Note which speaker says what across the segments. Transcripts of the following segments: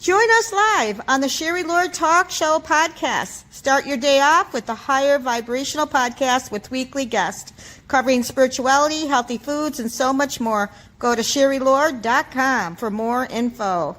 Speaker 1: Join us live on the Sherry Lord Talk Show podcast. Start your day off with the Higher Vibrational Podcast with weekly guests covering spirituality, healthy foods, and so much more. Go to SherryLord.com for more info.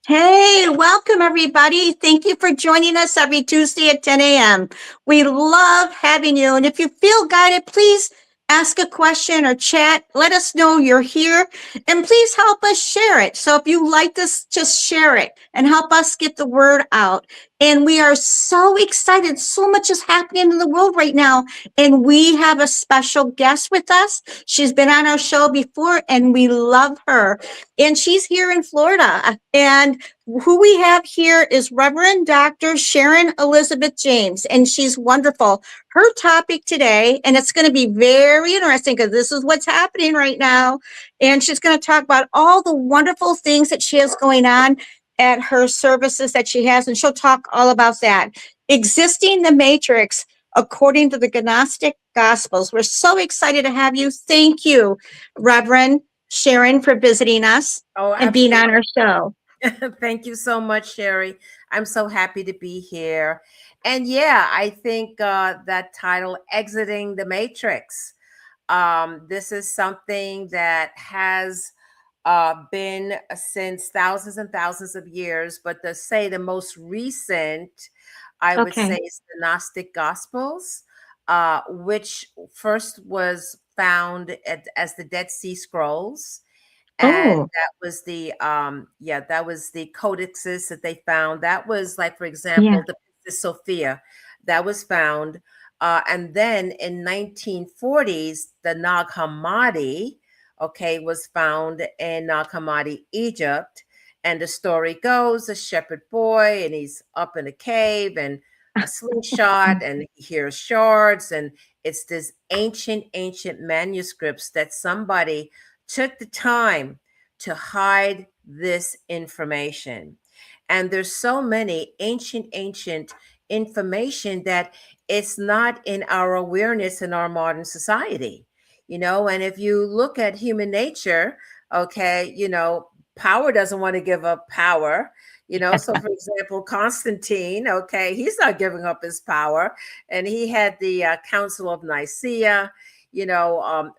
Speaker 1: Hey, welcome everybody. Thank you for joining us every Tuesday at 10 a.m. We love having you. And if you feel guided, please ask a question or chat. Let us know you're here and please help us share it. So if you like this, just share it and help us get the word out. And we are so excited. So much is happening in the world right now. And we have a special guest with us. She's been on our show before and we love her. And she's here in Florida. And who we have here is Reverend Dr. Sharon-Elizabeth James, and she's wonderful. Her topic today, and it's going to be very interesting because this is what's happening right now. And she's going to talk about all the wonderful things that she has going on at her services that she has, and she'll talk all about that. Existing the Matrix according to the Gnostic Gospels. We're so excited to have you. Thank you, Reverend Sharon, for visiting us and being on our show.
Speaker 2: Thank you so much, Sherry. I'm so happy to be here. And yeah, I think that title, Exiting the Matrix, this is something that has been since thousands and thousands of years, but to say the most recent, I would say, is the Gnostic Gospels, which first was found as the Dead Sea Scrolls. And that was the that was the codexes that they found. That was like, for example, the Sophia that was found. And then in 1940s, the Nag Hammadi, was found in Nag Hammadi, Egypt. And the story goes, a shepherd boy, and he's up in a cave and a slingshot, and he hears shards. And it's this ancient manuscripts that somebody took the time to hide this information. And there's so many ancient information that it's not in our awareness in our modern society, and if you look at human nature, power doesn't want to give up power, so for example, Constantine, he's not giving up his power. And he had the Council of Nicaea,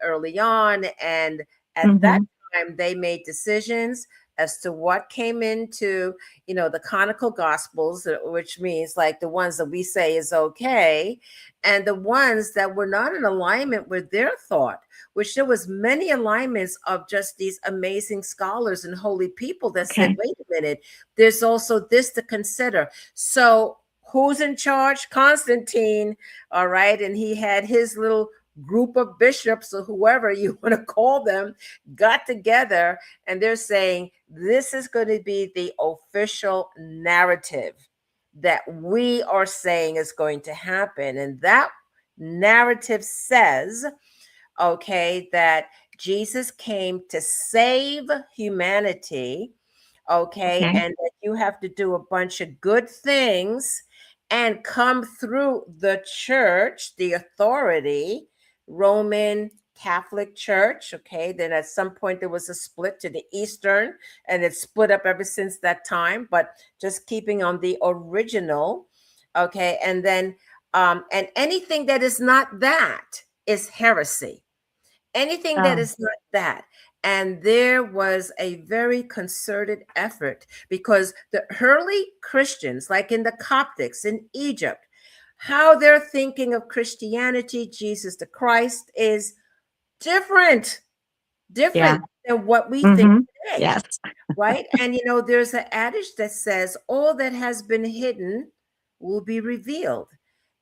Speaker 2: early on. And at that time, they made decisions as to what came into, the canonical gospels, which means like the ones that we say is okay, and the ones that were not in alignment with their thought, which there was many alignments of just these amazing scholars and holy people that said, wait a minute, there's also this to consider. So who's in charge? Constantine, all right, and he had his little group of bishops or whoever you want to call them got together, and they're saying this is going to be the official narrative that we are saying is going to happen. And that narrative says, that Jesus came to save humanity, and that you have to do a bunch of good things and come through the church, the authority, Roman Catholic Church. Then at some point there was a split to the Eastern, and it's split up ever since that time, but just keeping on the original. And then and anything that is not that is heresy. Anything that is not that. And there was a very concerted effort, because the early Christians, like in the Coptics in Egypt, how they're thinking of Christianity, Jesus the Christ, is different than what we think today.
Speaker 1: Yes.
Speaker 2: Right? And there's an adage that says, all that has been hidden will be revealed.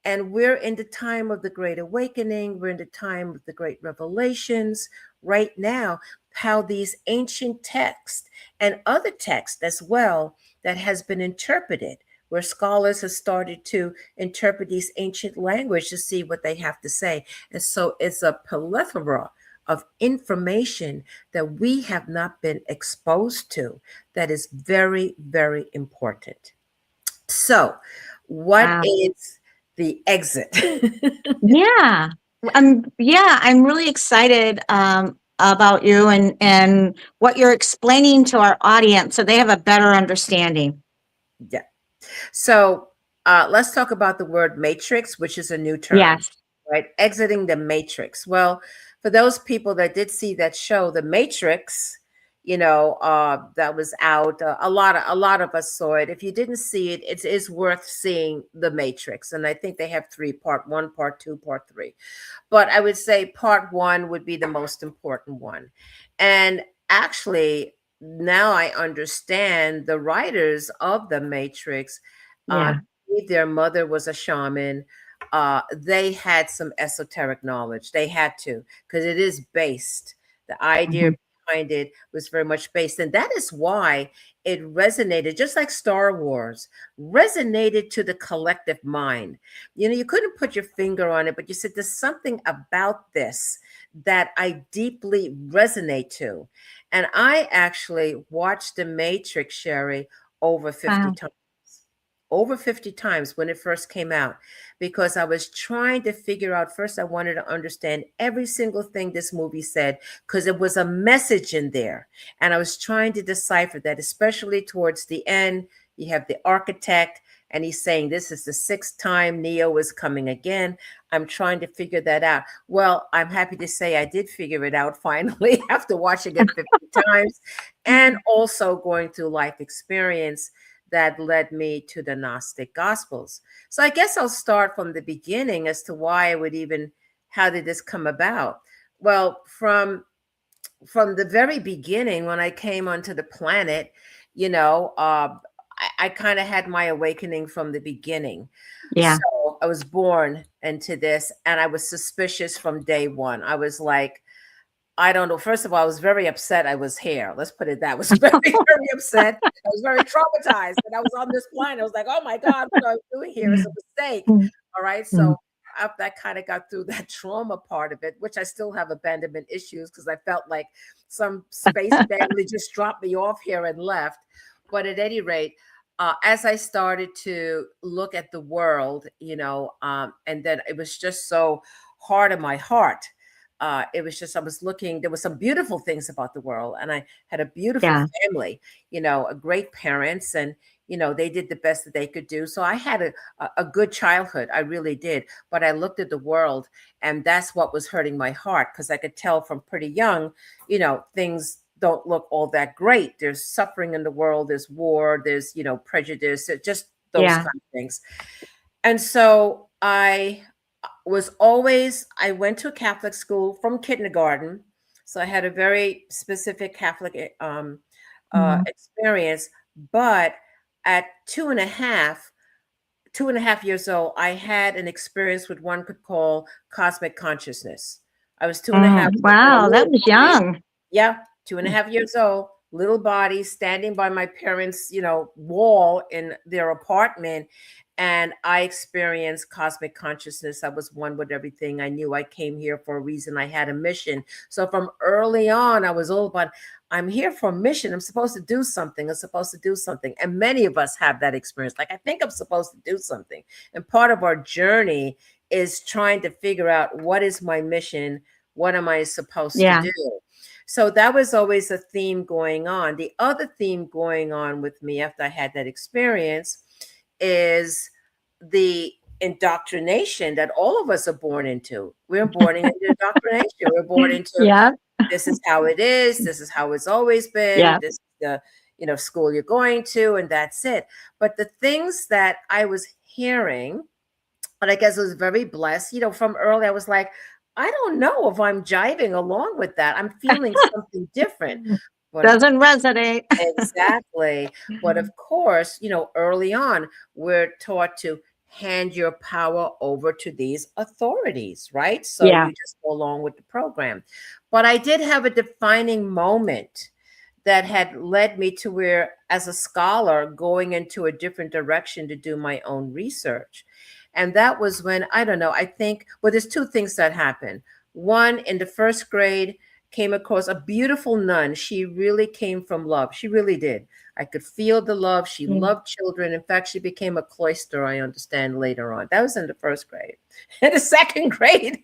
Speaker 2: And we're in the time of the Great Awakening. We're in the time of the Great Revelations right now, how these ancient texts and other texts as well that has been interpreted, where scholars have started to interpret these ancient language to see what they have to say. And so it's a plethora of information that we have not been exposed to that is very, very important. So what is the exit?
Speaker 1: I'm really excited. about you and what you're explaining to our audience so they have a better understanding.
Speaker 2: Yeah. So let's talk about the word matrix, which is a new term,
Speaker 1: Yes.
Speaker 2: right? Exiting the matrix. Well, for those people that did see that show, The Matrix, that was out. A lot of us saw it. If you didn't see it, it is worth seeing The Matrix. And I think they have three: part one, part two, part three. But I would say part one would be the most important one. And actually, now I understand the writers of The Matrix. I
Speaker 1: Yeah.
Speaker 2: believe their mother was a shaman. They had some esoteric knowledge. They had to, because it is based. The idea
Speaker 1: Mhm.
Speaker 2: behind it was very much based. And that is why it resonated, just like Star Wars, resonated to the collective mind. You couldn't put your finger on it, but you said there's something about this that I deeply resonate to. And I actually watched The Matrix, Sherry, over 50
Speaker 1: Wow.
Speaker 2: times. Over 50 times when it first came out, because I was trying to figure out. First, I wanted to understand every single thing this movie said, because it was a message in there. And I was trying to decipher that, especially towards the end. You have the architect, and he's saying this is the sixth time Neo is coming again. I'm trying to figure that out. Well, I'm happy to say I did figure it out finally after watching it 50 times and also going through life experience that led me to the Gnostic Gospels. So I guess I'll start from the beginning as to why I would even, how did this come about? Well, from the very beginning, when I came onto the planet, I kind of had my awakening from the beginning.
Speaker 1: Yeah.
Speaker 2: So I was born into this, and I was suspicious from day one. I was like, I don't know. First of all, I was very upset I was here. Let's put it that. I was very, very upset. I was very traumatized that I was on this planet. I was like, oh my God, what am I doing here? It's a mistake.
Speaker 1: Mm.
Speaker 2: All right.
Speaker 1: Mm.
Speaker 2: So after I kind of got through that trauma part of it, which I still have abandonment issues, because I felt like some space family just dropped me off here and left. But at any rate, as I started to look at the world, and then it was just so hard on my heart. It was just, I was looking, there was some beautiful things about the world, and I had a beautiful
Speaker 1: Yeah.
Speaker 2: family, a great parents, and they did the best that they could do. So I had a good childhood. I really did. But I looked at the world, and that's what was hurting my heart, because I could tell from pretty young, things don't look all that great. There's suffering in the world, there's war, there's prejudice, just those
Speaker 1: Yeah.
Speaker 2: kind of things. And so I went to a Catholic school from kindergarten. So I had a very specific Catholic
Speaker 1: Mhm.
Speaker 2: experience. But at two and a half years old, I had an experience with one could call cosmic consciousness. I was two and a
Speaker 1: Mm.
Speaker 2: half years old,
Speaker 1: Wow, that
Speaker 2: little
Speaker 1: was
Speaker 2: body.
Speaker 1: young.
Speaker 2: Yeah, 2.5 years old, little body, standing by my parents', wall in their apartment. And I experienced cosmic consciousness. I was one with everything. I knew I came here for a reason. I had a mission. So from early on, I was all about, I'm here for a mission. I'm supposed to do something. I'm supposed to do something. And many of us have that experience. Like, I think I'm supposed to do something. And part of our journey is trying to figure out, what is my mission? What am I supposed to
Speaker 1: Yeah.
Speaker 2: do? So that was always a theme going on. The other theme going on with me after I had that experience is the indoctrination that all of us are born into. We're born into indoctrination. We're born into,
Speaker 1: Yeah.
Speaker 2: this is how it is. This is how it's always been.
Speaker 1: Yeah.
Speaker 2: This is the school you're going to, and that's it. But the things that I was hearing, and I guess I was very blessed, from early, I was like, I don't know if I'm jiving along with that. I'm feeling something different. But of
Speaker 1: Doesn't resonate.
Speaker 2: Exactly. But of course, early on, we're taught to hand your power over to these authorities, right? So
Speaker 1: Yeah.
Speaker 2: you just go along with the program. But I did have a defining moment that had led me to where, as a scholar, going into a different direction to do my own research. And that was when, I don't know, I think, well, there's two things that happened. One, in the first grade, came across a beautiful nun. She really came from love. She really did. I could feel the love. She loved children. In fact, she became a cloister, I understand, later on. That was in the first grade. In the second grade,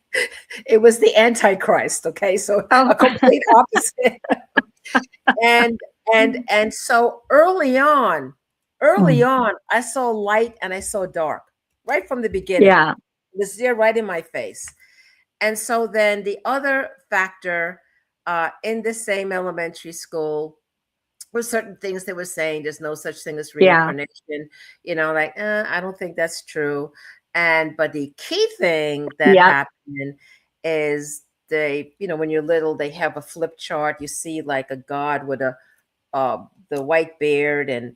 Speaker 2: it was the Antichrist. Okay, so a complete opposite. and so early on, I saw light and I saw dark right from the beginning.
Speaker 1: Yeah.
Speaker 2: It was there right in my face. And so then the other factor in the same elementary school were certain things they were saying. There's no such thing as
Speaker 1: Yeah.
Speaker 2: reincarnation. Like, I don't think that's true. But the key thing that
Speaker 1: Yep.
Speaker 2: happened is when you're little, they have a flip chart. You see like a god with the white beard and,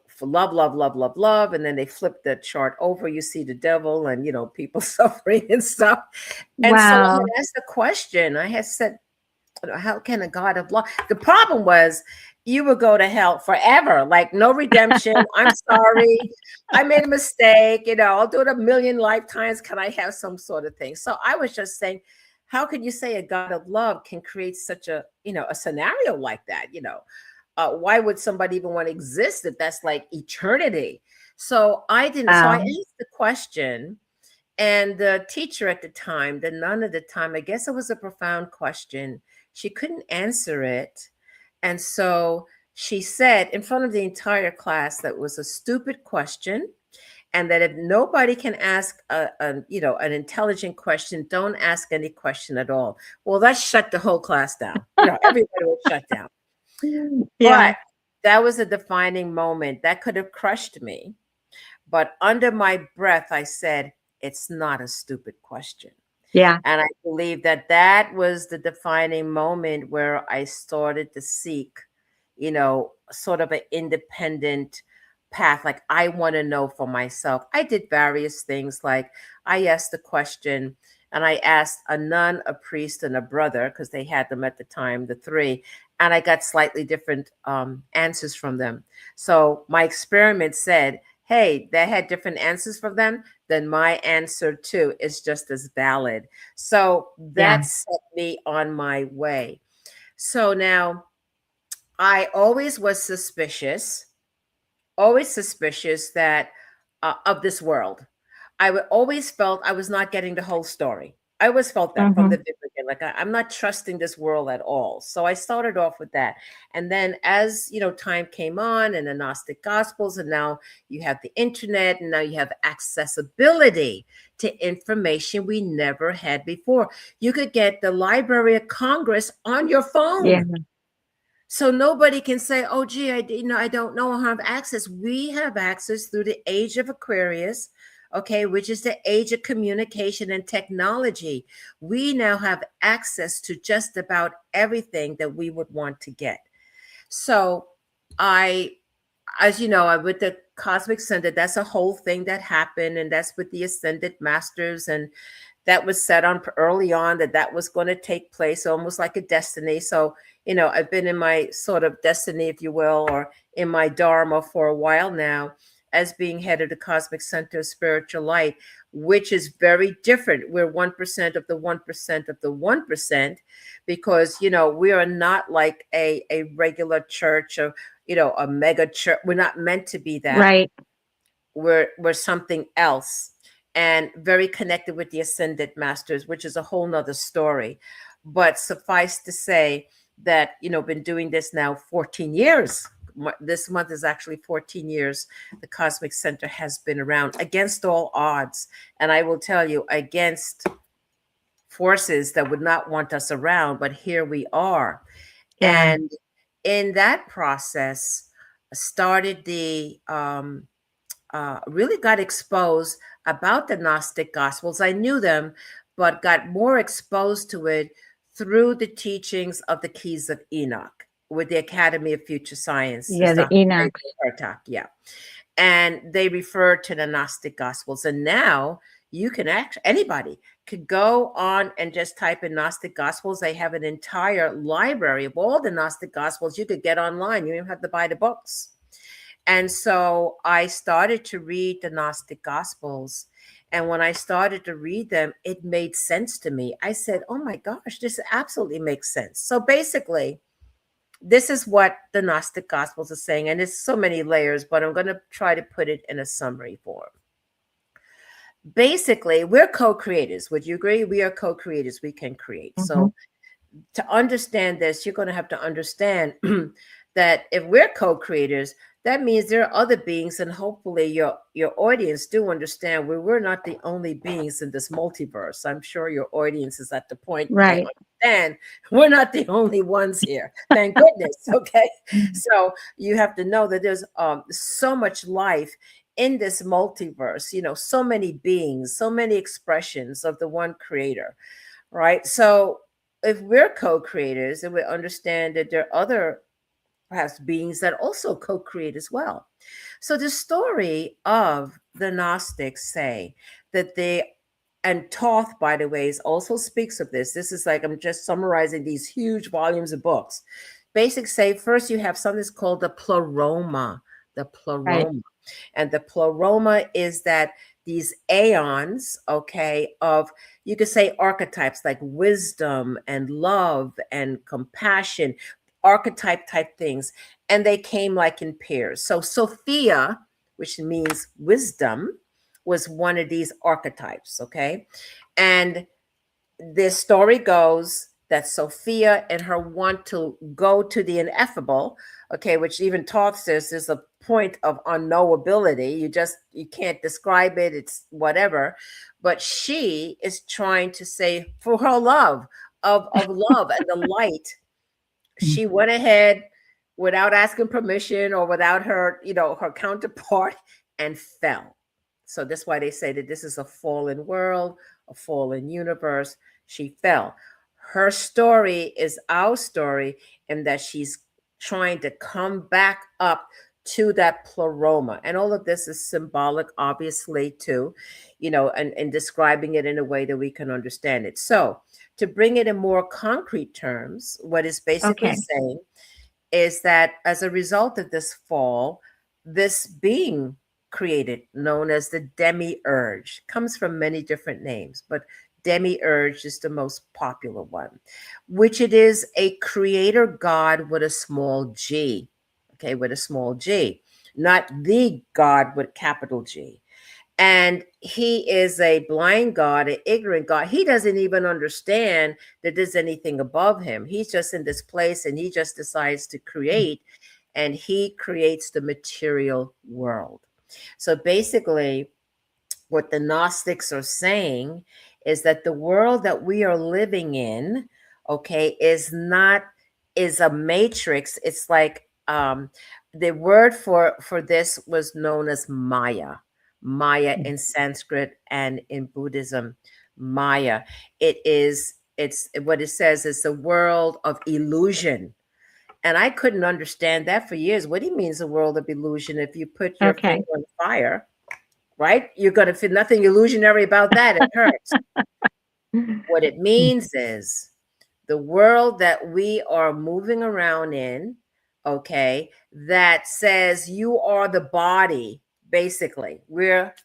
Speaker 2: for love, love, love, love, love. And then they flip the chart over. You see the devil and, people suffering and stuff. And so I
Speaker 1: Wow.
Speaker 2: had asked the question. I had said, how can a God of love? The problem was you would go to hell forever, like no redemption. I'm sorry. I made a mistake. I'll do it a million lifetimes. Can I have some sort of thing? So I was just saying, how can you say a God of love can create such a scenario like that? Why would somebody even want to exist if that's like eternity? So I didn't. So I asked the question. And the teacher at the time, the nun at the time, I guess it was a profound question. She couldn't answer it. And so she said in front of the entire class that was a stupid question, and that if nobody can ask an intelligent question, don't ask any question at all. Well, that shut the whole class down. Everybody was shut down.
Speaker 1: Yeah.
Speaker 2: But that was a defining moment. That could have crushed me. But under my breath, I said, it's not a stupid question.
Speaker 1: Yeah.
Speaker 2: And I believe that was the defining moment where I started to seek, sort of an independent path. Like, I want to know for myself. I did various things. Like, I asked the question, and I asked a nun, a priest, and a brother, because they had them at the time, the three, and I got slightly different answers from them. So my experiment said, hey, they had different answers from them, then my answer too is just as valid. So that set me on my way. So now I always was suspicious that of this world. Always felt I was not getting the whole story. I always felt that from the beginning, like I'm not trusting this world at all. So I started off with that. And then as, time came on and the Gnostic Gospels, and now you have the internet, and now you have accessibility to information we never had before. You could get the Library of Congress on your phone.
Speaker 1: Yeah.
Speaker 2: So nobody can say, oh, gee, I don't know how to have access. We have access through the age of Aquarius, okay, which is the age of communication and technology. We now have access to just about everything that we would want to get. So as you know, with the Cosmic Center, that's a whole thing that happened, and that's with the Ascended Masters, and that was set on early on that was going to take place, almost like a destiny. So, I've been in my sort of destiny, if you will, or in my dharma for a while now, as being head of the Cosmic Center of Spiritual Light, which is very different. We're 1% of the 1% of the 1%, because, we are not like a regular church or, a mega church. We're not meant to be that.
Speaker 1: Right.
Speaker 2: We're something else, and very connected with the Ascended Masters, which is a whole nother story. But suffice to say that, been doing this now 14 years. This month is actually 14 years. The Cosmic Center has been around against all odds. And I will tell you, against forces that would not want us around, but here we are.
Speaker 1: Yeah.
Speaker 2: And in that process, started really got exposed about the Gnostic Gospels. I knew them, but got more exposed to it through the teachings of the Keys of Enoch with the Academy of Future Science.
Speaker 1: Yeah, the Enoch.
Speaker 2: Yeah. And they refer to the Gnostic Gospels. And now you can anybody could go on and just type in Gnostic Gospels. They have an entire library of all the Gnostic Gospels you could get online. You don't even have to buy the books. And so I started to read the Gnostic Gospels. And when I started to read them, it made sense to me. I said, oh my gosh, this absolutely makes sense. So basically, this is what the Gnostic Gospels are saying. And there's so many layers, but I'm going to try to put it in a summary form. Basically, we're co-creators. Would you agree? We are co-creators. We can create. So to understand this, you're going to have to understand that if we're co-creators, that means there are other beings, and hopefully your audience do understand we're not the only beings in this multiverse. I'm sure your audience is at the point they understand we're not the only ones here. Thank goodness. Okay. So you have to know that there's so much life in this multiverse, so many beings, so many expressions of the one creator, right? So if we're co-creators, and we understand that there are other perhaps beings that also co-create as well. So the story of the Gnostics say that and Thoth, by the way, also speaks of this. This is like, I'm just summarizing these huge volumes of books. Basic say first you have something that's called the pleroma. The pleroma. And the pleroma is that these aeons, okay, of, you could say, archetypes like wisdom and love and compassion, archetype type things. And they came like in pairs. So Sophia, which means wisdom, was one of these archetypes, okay? And this story goes that Sophia and her want to go to the ineffable, okay, which even Thoth says is a point of unknowability. You can't describe it, it's whatever. But she is trying to say, for her love of love and the light, she went ahead without asking permission or without her, her counterpart, and fell. So that's why they say that this is a fallen world, a fallen universe. She fell. Her story is our story in that she's trying to come back up to that pleroma. And all of this is symbolic, obviously, too, and describing it in a way that we can understand it. So to bring it in more concrete terms, what it's basically saying is that as a result of this fall, this being created, known as the demiurge, comes from many different names, but demiurge is the most popular one, which it is a creator god with a small g, okay, with a small g, not the God with capital G. And he is a blind God, an ignorant God. He doesn't even understand that there's anything above him. He's just in this place and he just decides to create, and he creates the material world. So basically, what the Gnostics are saying is that the world that we are living in, okay, is a matrix. It's like the word for this was known as Maya. Maya in Sanskrit and in Buddhism, Maya. It's what it says is the world of illusion. And I couldn't understand that for years. What do you mean it's a world of illusion? If you put your finger on fire, right? You're going to feel nothing illusionary about that. It hurts. What it means is the world that we are moving around in, okay, that says you are the body, basically.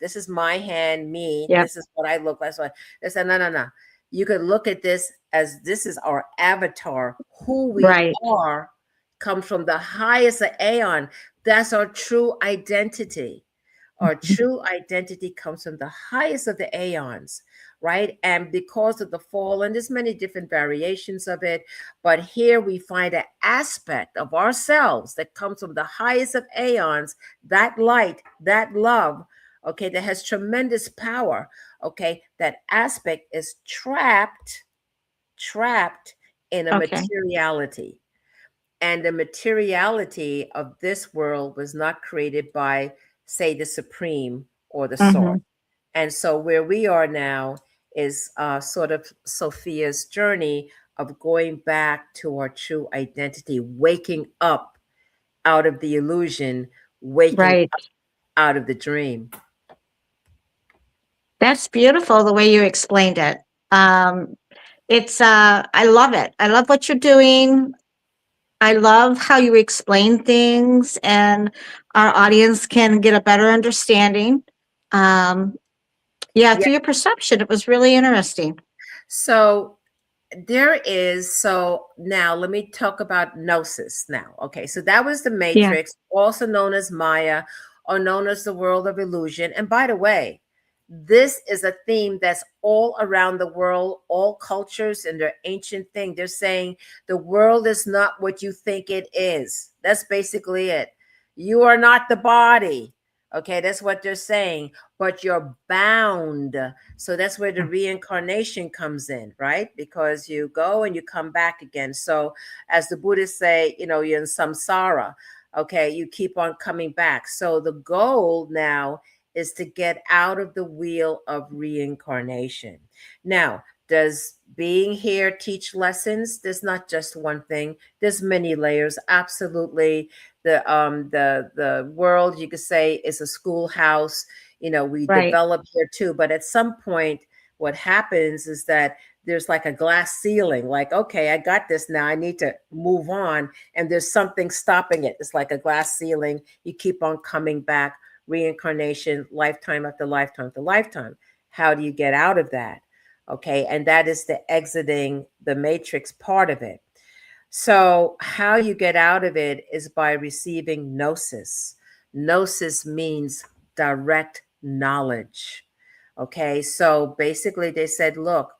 Speaker 2: This is my hand, me, this is what I look like. So they said, no. You could look at this as this is our avatar. Who we are comes from the highest of aeon. That's our true identity. Our true identity comes from the highest of the aeons, right? And because of the fall, and there's many different variations of it, but here we find an aspect of ourselves that comes from the highest of aeons, that light, that love, okay, that has tremendous power, okay? That aspect is trapped in a materiality. And the materiality of this world was not created by, say, the Supreme or the Source. And so where we are now is sort of Sophia's journey of going back to our true identity, waking up out of the illusion, waking up out of the dream.
Speaker 1: That's beautiful the way you explained it. I love it. I love what you're doing. I love how you explain things and our audience can get a better understanding. Yeah,
Speaker 2: Yeah.
Speaker 1: through your perception. It was really interesting.
Speaker 2: So there is, so now let me talk about gnosis now. Okay, so that was the
Speaker 1: Yeah,
Speaker 2: matrix, also known as Maya, or known as the world of illusion. And by the way, this is a theme that's all around the world, all cultures and their ancient thing. They're saying the world is not what you think it is. That's basically it. You are not the body. Okay, that's what they're saying, but you're bound. So that's where the reincarnation comes in, right? Because you go and you come back again. So as the Buddhists say, you're in samsara. Okay, you keep on coming back. So the goal now is to get out of the wheel of reincarnation. Now, does being here teach lessons? There's not just one thing. There's many layers. Absolutely. The world, you could say, is a schoolhouse. We
Speaker 1: right.
Speaker 2: develop here too, but at some point what happens is that there's like a glass ceiling, like, okay, I got this now, I need to move on, and there's something stopping it. It's like a glass ceiling. You keep on coming back, reincarnation, lifetime after lifetime after lifetime. How do you get out of that? Okay, and that is the exiting the matrix part of it. So, how you get out of it is by receiving gnosis. Gnosis means direct knowledge. Okay, so basically, they said, look,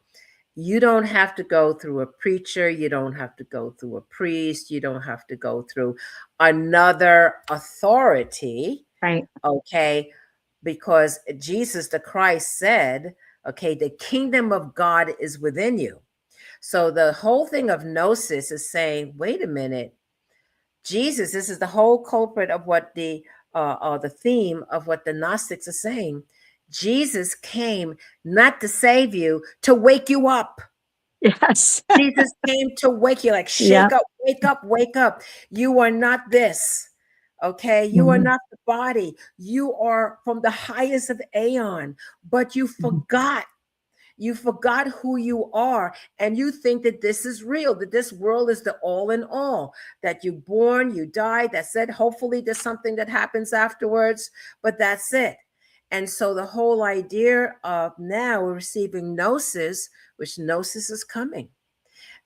Speaker 2: you don't have to go through a preacher, you don't have to go through a priest, you don't have to go through another authority.
Speaker 1: Right.
Speaker 2: Okay, because Jesus the Christ said, okay, the kingdom of God is within you. So the whole thing of gnosis is saying, wait a minute, Jesus, this is the whole culprit of what the theme of what the Gnostics are saying. Jesus came not to save you, to wake you up.
Speaker 1: Yes.
Speaker 2: Jesus came to wake you, like,
Speaker 1: Yeah.
Speaker 2: shake up, wake up, wake up. You are not this. Okay. You are
Speaker 1: Mhm.
Speaker 2: not the body. You are from the highest of aeon, but you
Speaker 1: Mhm.
Speaker 2: forgot. You forgot who you are, and you think that this is real, that this world is the all in all, that you born, you die, that's it. Hopefully there's something that happens afterwards, but that's it. And so the whole idea of now we're receiving gnosis, which gnosis is coming,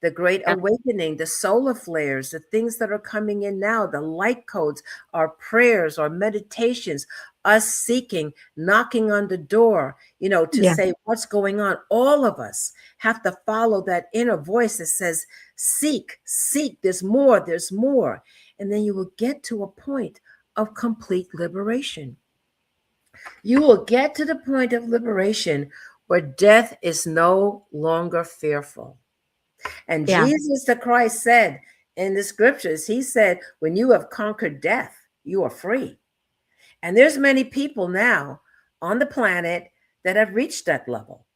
Speaker 2: the great
Speaker 1: Yeah.
Speaker 2: awakening, the solar flares, the things that are coming in now, the light codes, our prayers, our meditations, us seeking, knocking on the door, to
Speaker 1: Yeah.
Speaker 2: say what's going on. All of us have to follow that inner voice that says, seek, seek, there's more, there's more. And then you will get to a point of complete liberation. You will get to the point of liberation where death is no longer fearful. And
Speaker 1: Yeah.
Speaker 2: Jesus the Christ said in the scriptures, he said, when you have conquered death, you are free. And there's many people now on the planet that have reached that level,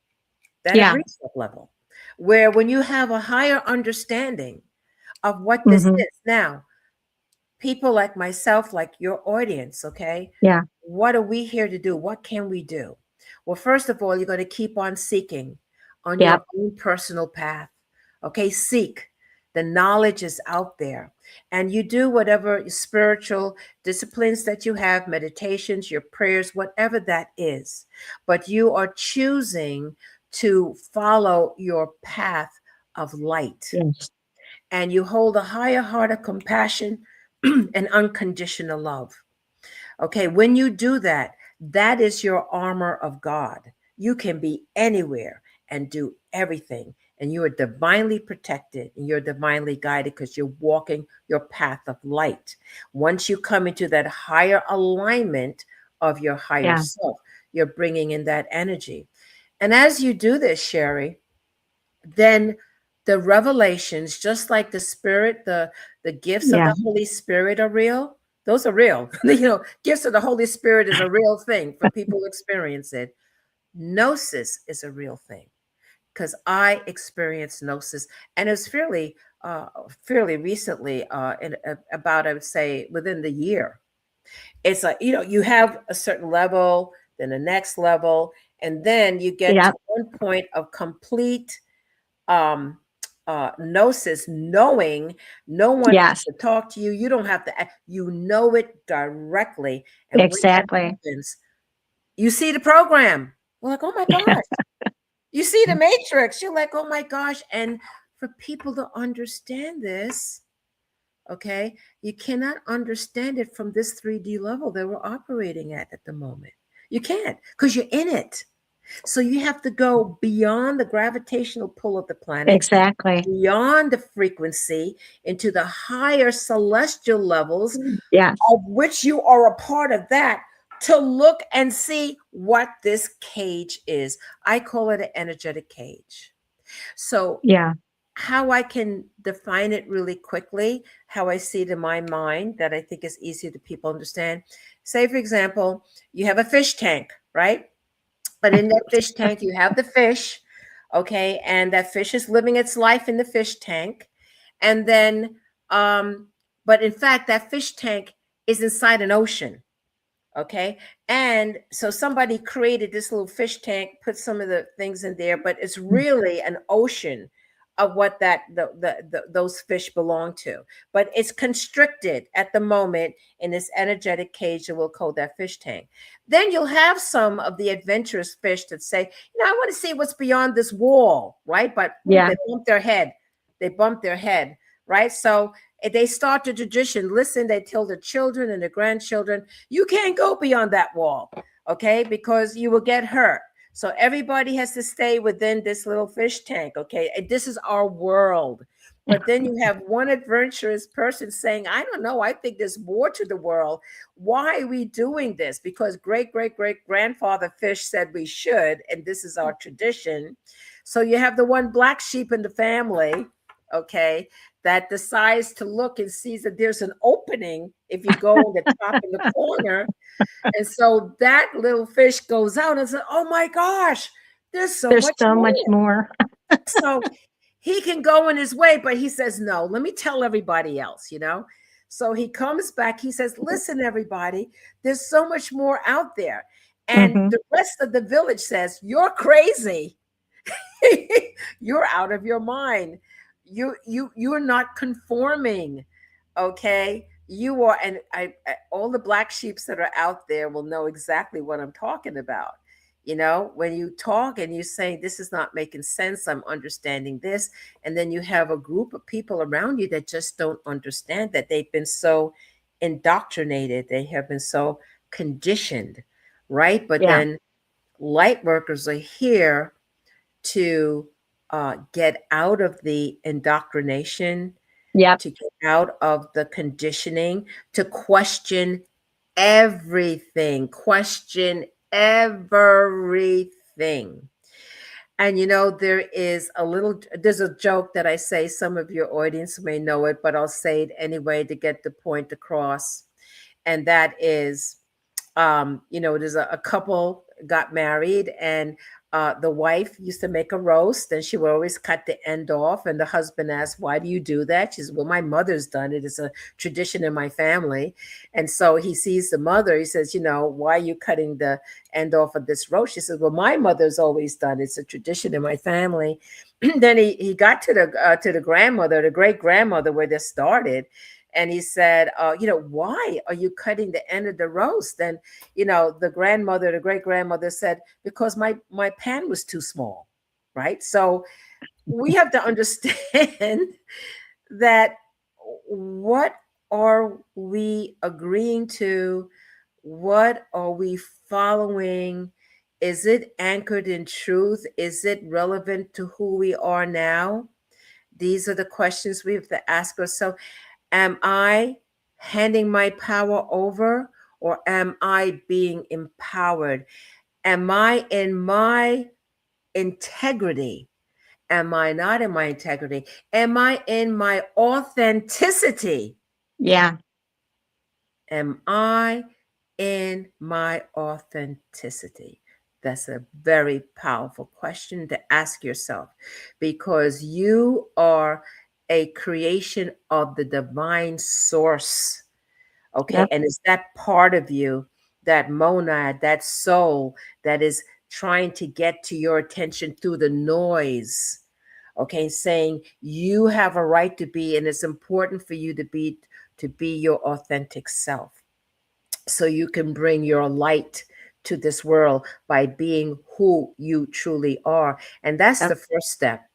Speaker 1: Yeah.
Speaker 2: where when you have a higher understanding of what this
Speaker 1: Hmm.
Speaker 2: is. Now, people like myself, like your audience, okay,
Speaker 1: Yeah.
Speaker 2: what are we here to do? What can we do? Well, first of all, you're going to keep on seeking on
Speaker 1: Yeah.
Speaker 2: your own personal path. Okay, seek. The knowledge is out there. And you do whatever spiritual disciplines that you have, meditations, your prayers, whatever that is. But you are choosing to follow your path of light.
Speaker 1: Yes.
Speaker 2: And you hold a higher heart of compassion and unconditional love. Okay, when you do that, that is your armor of God. You can be anywhere and do everything, and you are divinely protected and you're divinely guided because you're walking your path of light. Once you come into that higher alignment of your higher
Speaker 1: Yeah.
Speaker 2: self, you're bringing in that energy. And as you do this, Sherry, then the revelations, just like the spirit, the gifts of
Speaker 1: Yeah.
Speaker 2: the Holy Spirit are real. Those are real. Gifts of the Holy Spirit is a real thing for people who experience it. Gnosis is a real thing because I experienced gnosis, and it was fairly recently, about, I would say, within the year. It's like, you have a certain level, then the next level, and then you get
Speaker 1: Yeah.
Speaker 2: to one point of complete um gnosis, knowing no one has
Speaker 1: Yes.
Speaker 2: to talk to you, you don't have to you know it directly. And when that
Speaker 1: Exactly.
Speaker 2: happens, you see the program. We're like, oh my gosh. You see the matrix. You're like, oh my gosh. And for people to understand this, okay, you cannot understand it from this 3D level that we're operating at the moment. You can't, because you're in it. So you have to go beyond the gravitational pull of the planet,
Speaker 1: Exactly.
Speaker 2: beyond the frequency, into the higher celestial levels,
Speaker 1: Yes.
Speaker 2: of which you are a part of that, to look and see what this cage is. I call it an energetic cage. So
Speaker 1: Yeah.
Speaker 2: how I can define it really quickly, how I see it in my mind that I think is easier to people understand. Say, for example, you have a fish tank, right? But in that fish tank, you have the fish, okay, and that fish is living its life in the fish tank. And then, but in fact, that fish tank is inside an ocean. Okay. And so somebody created this little fish tank, put some of the things in there, but it's really an ocean of what those fish belong to. But it's constricted at the moment in this energetic cage that we'll call that fish tank. Then you'll have some of the adventurous fish that say, I want to see what's beyond this wall, right? But
Speaker 1: Yeah.
Speaker 2: they bump their head. They bump their head, right? So they start the tradition. Listen, they tell the children and the grandchildren, you can't go beyond that wall, okay, because you will get hurt. So everybody has to stay within this little fish tank, okay? And this is our world. But then you have one adventurous person saying, I don't know, I think there's more to the world. Why are we doing this? Because great, great, great grandfather fish said we should, and this is our tradition. So you have the one black sheep in the family, okay, that decides to look and sees that there's an opening if you go in the top in the corner. And so that little fish goes out and says, oh my gosh, there's so much
Speaker 1: more.
Speaker 2: So he can go in his way, but he says, no, let me tell everybody else, So he comes back, he says, listen, everybody, there's so much more out there. And the rest of the village says, you're crazy. You're out of your mind. You're not conforming. Okay. You are, and all the black sheeps that are out there will know exactly what I'm talking about. When you talk and you say, this is not making sense, I'm understanding this. And then you have a group of people around you that just don't understand that they've been so indoctrinated. They have been so conditioned, right? But then light workers are here to get out of the indoctrination, to get out of the conditioning, to question everything, And there's a joke that I say, some of your audience may know it, but I'll say it anyway to get the point across. And that is, there's a couple got married, and the wife used to make a roast, and she would always cut the end off. And the husband asked, why do you do that? She says, well, my mother's done it. It's a tradition in my family. And so he sees the mother. He says, why are you cutting the end off of this roast? She says, well, my mother's always done it. It's a tradition in my family. Then he got to the grandmother, the great grandmother, where this started. And he said, why are you cutting the end of the roast? And, the great grandmother said, because my pan was too small. Right. So we have to understand that what are we agreeing to? What are we following? Is it anchored in truth? Is it relevant to who we are now? These are the questions we have to ask ourselves. Am I handing my power over, or am I being empowered? Am I in my integrity? Am I not in my integrity? Am I in my authenticity?
Speaker 1: Yeah.
Speaker 2: Am I in my authenticity? That's a very powerful question to ask yourself, because you are a creation of the divine source. Okay.
Speaker 1: Yep.
Speaker 2: And it's that part of you, that monad, that soul that is trying to get to your attention through the noise. Okay. Saying you have a right to be, and it's important for you to be your authentic self, so you can bring your light to this world by being who you truly are. And that's the first step,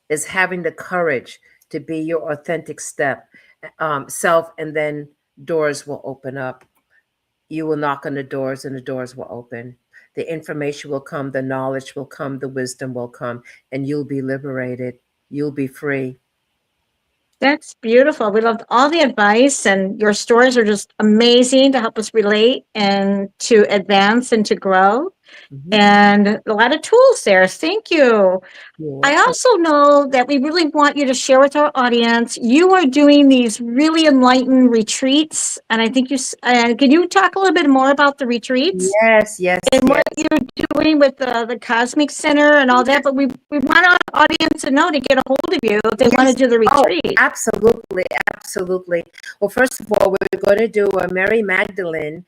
Speaker 2: is having the courage to be your authentic self, and then doors will open up. You will knock on the doors and the doors will open. The information will come, the knowledge will come, the wisdom will come, and you'll be liberated. You'll be free.
Speaker 1: That's beautiful. We loved all the advice, and your stories are just amazing to help us relate and to advance and to grow.
Speaker 2: Mhm.
Speaker 1: And a lot of tools there. Thank you.
Speaker 2: You're
Speaker 1: I
Speaker 2: welcome.
Speaker 1: also know that we really want you to share with our audience. You are doing these really enlightened retreats, and I think can you talk a little bit more about the retreats
Speaker 2: Yes, yes,
Speaker 1: and what
Speaker 2: yes.
Speaker 1: you're doing with the Cosmic Center and all that? But we want our audience to know to get a hold of you if they want to do the
Speaker 2: Oh,
Speaker 1: retreat.
Speaker 2: absolutely, absolutely. Well, first of all, we're going to do a Mary Magdalene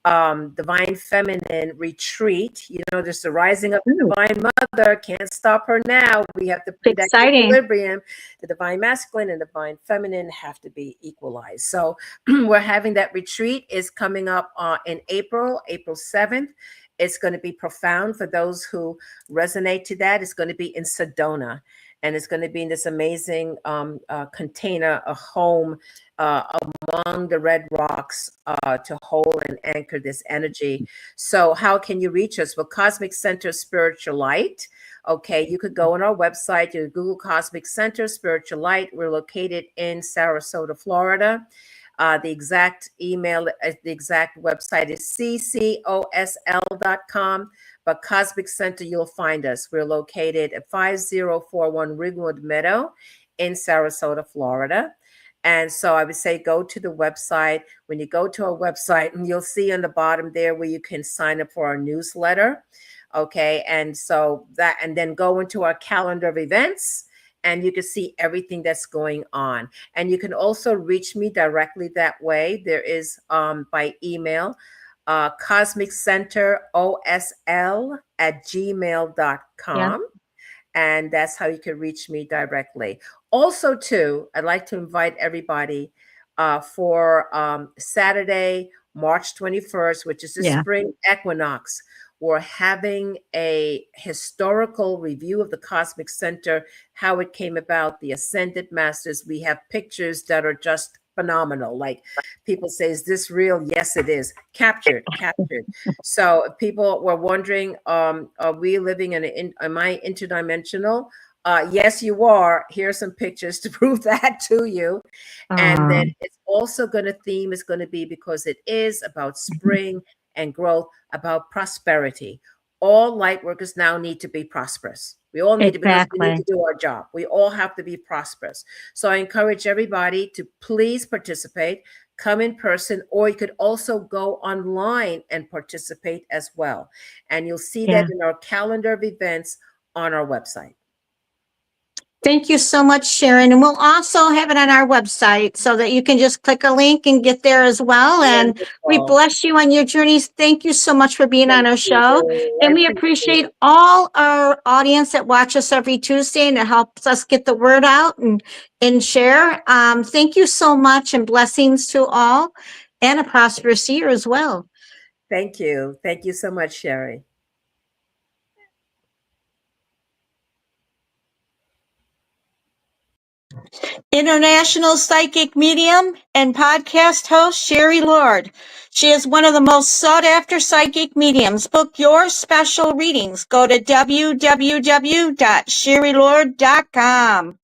Speaker 2: Divine Feminine retreat. You know, there's the rising of the Divine Mother. Can't stop her now. We have to bring that
Speaker 1: Exciting.
Speaker 2: equilibrium. The Divine Masculine and Divine Feminine have to be equalized. So we're having that retreat. Is coming up in April 7th. It's going to be profound for those who resonate to that. It's going to be in Sedona. And it's going to be in this amazing container, a home among the red rocks to hold and anchor this energy. So how can you reach us? Well, Cosmic Center Spiritual Light. Okay, you could go on our website, you Google Cosmic Center Spiritual Light. We're located in Sarasota, Florida. The exact email, the exact website is ccosl.com. But Cosmic Center, you'll find us. We're located at 5041 Ringwood Meadow in Sarasota, Florida. And so I would say go to the website. When you go to our website, and you'll see on the bottom there where you can sign up for our newsletter. Okay. And so that, and then go into our calendar of events, and you can see everything that's going on. And you can also reach me directly that way. There is by email, Cosmic Center OSL@gmail.com.
Speaker 1: Yeah.
Speaker 2: And that's how you can reach me directly. Also, too, I'd like to invite everybody for Saturday, March 21st, which is the spring equinox. We're having a historical review of the Cosmic Center, how it came about, the Ascended Masters. We have pictures that are just phenomenal. Like people say, is this real? Yes, it is. Captured. So people were wondering, are we living am I interdimensional? Yes, you are. Here's some pictures to prove that to you. And then it's also going to theme is going to be, because it is about spring and growth, about prosperity. All light workers now need to be prosperous. We all need to, because we need to do our job. We all have to be prosperous. So I encourage everybody to please participate, come in person, or you could also go online and participate as well. And you'll see that in our calendar of events on our website.
Speaker 1: Thank you so much, Sharon. And we'll also have it on our website so that you can just click a link and get there as well. And we bless you on your journeys. Thank you so much for being on our show. And we appreciate all our audience that watch us every Tuesday and that helps us get the word out and share. Thank you so much, and blessings to all, and a prosperous year as well.
Speaker 2: Thank you. Thank you so much, Sherry.
Speaker 1: International psychic medium and podcast host Sherry Lord. She is one of the most sought after psychic mediums. Book your special readings. Go to www.sherrylord.com.